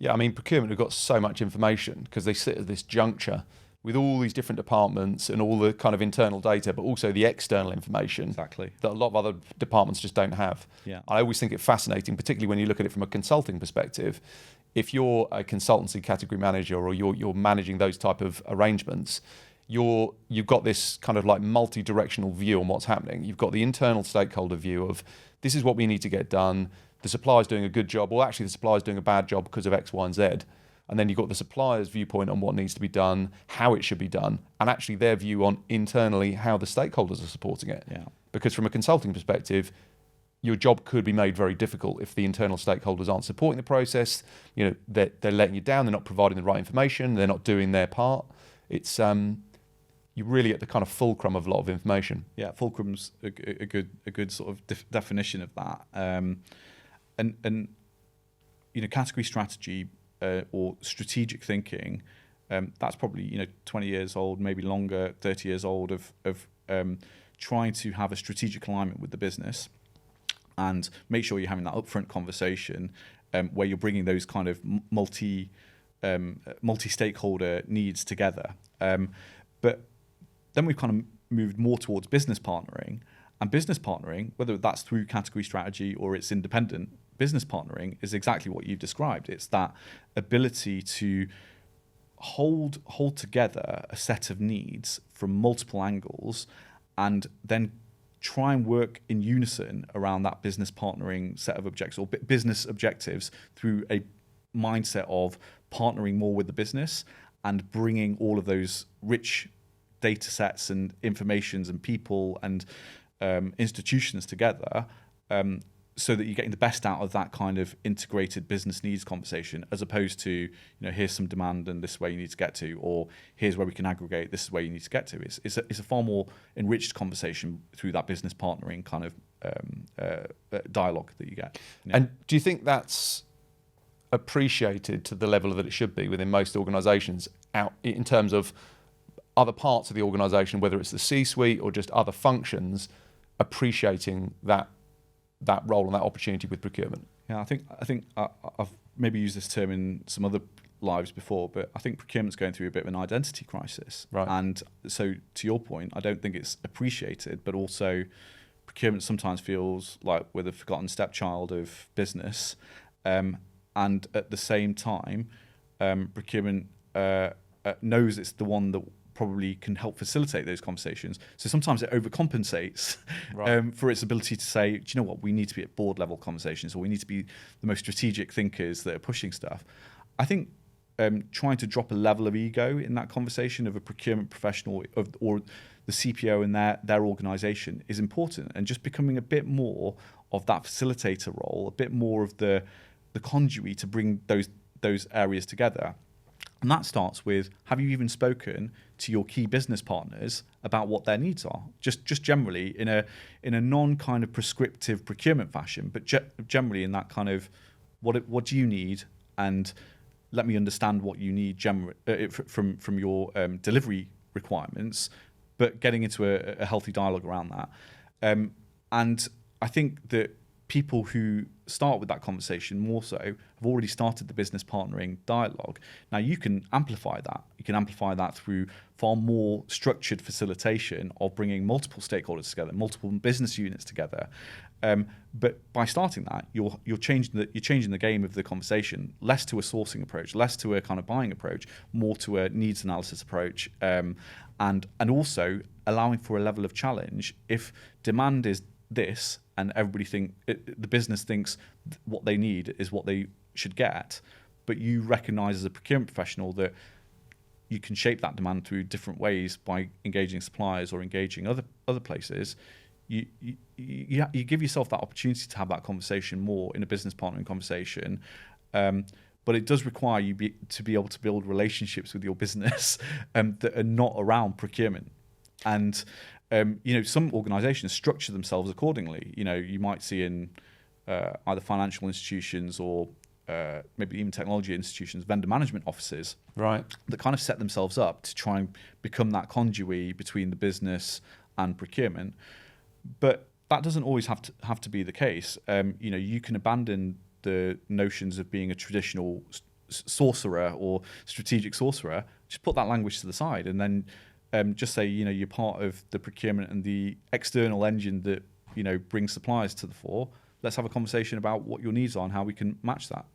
Yeah, I mean, procurement have got so much information because they sit at this juncture with all these different departments and all the kind of internal data, but also the external information Exactly. that a lot of other departments just don't have. Yeah. I always think it fascinating, particularly when you look at it from a consulting perspective. If you're a consultancy category manager or you're managing those type of arrangements, you've got this kind of like multi-directional view on what's happening. You've got the internal stakeholder view of this is what we need to get done. The supplier's doing a good job, or actually the supplier's doing a bad job because of X, Y, and Z. And then you've got the supplier's viewpoint on what needs to be done, how it should be done, and actually their view on internally how the stakeholders are supporting it. Yeah. Because from a consulting perspective, your job could be made very difficult if the internal stakeholders aren't supporting the process. You know, they're letting you down, they're not providing the right information, they're not doing their part. It's you're really at the kind of fulcrum of a lot of information. Yeah, fulcrum's a good sort of definition of that. And you know, category strategy or strategic thinking, that's probably 20 years old, maybe longer, 30 years old of trying to have a strategic alignment with the business and make sure you're having that upfront conversation where you're bringing those kind of multi-stakeholder needs together. But then we've kind of moved more towards business partnering, and business partnering, whether that's through category strategy or it's independent, business partnering is exactly what you've described. It's that ability to hold together a set of needs from multiple angles and then try and work in unison around that business partnering set of objectives or business objectives through a mindset of partnering more with the business and bringing all of those rich data sets and informations and people and institutions together so that you're getting the best out of that kind of integrated business needs conversation, as opposed to, here's some demand and this is where you need to get to, or here's where we can aggregate, this is where you need to get to. It's a far more enriched conversation through that business partnering kind of dialogue that you get. And do you think that's appreciated to the level that it should be within most organisations, out in terms of other parts of the organisation, whether it's the C-suite or just other functions, appreciating that role and that opportunity with procurement? Yeah, I think I've maybe used this term in some other lives before, but I think procurement's going through a bit of an identity crisis. Right. And so, to your point, I don't think it's appreciated, but also procurement sometimes feels like we're the forgotten stepchild of business. And at the same time, procurement knows it's the one that probably can help facilitate those conversations. So sometimes it overcompensates for its ability to say, do you know what, we need to be at board level conversations, or we need to be the most strategic thinkers that are pushing stuff. I think trying to drop a level of ego in that conversation of a procurement professional or the CPO in their organisation is important, and just becoming a bit more of that facilitator role, a bit more of the conduit to bring those areas together. And that starts with, have you even spoken to your key business partners about what their needs are? Just generally in a non kind of prescriptive procurement fashion, but generally in that kind of what do you need, and let me understand what you need from your delivery requirements, but getting into a healthy dialogue around that. And I think that people who start with that conversation more so have already started the business partnering dialogue. Now you can amplify that. You can amplify that through far more structured facilitation of bringing multiple stakeholders together, multiple business units together. But by starting that, you're changing the game of the conversation, less to a sourcing approach, less to a kind of buying approach, more to a needs analysis approach, and also allowing for a level of challenge. If demand is this, and the business thinks what they need is what they should get, but you recognise as a procurement professional that you can shape that demand through different ways by engaging suppliers or engaging other places. You give yourself that opportunity to have that conversation more in a business partnering conversation, but it does require you to be able to build relationships with your business that are not around procurement. And some organisations structure themselves accordingly. You might see in either financial institutions or maybe even technology institutions, vendor management offices, right, that kind of set themselves up to try and become that conduit between the business and procurement. But that doesn't always have to be the case. You can abandon the notions of being a traditional sorcerer or strategic sorcerer. Just put that language to the side, and then just say, you're part of the procurement and the external engine that brings suppliers to the fore. Let's have a conversation about what your needs are and how we can match that.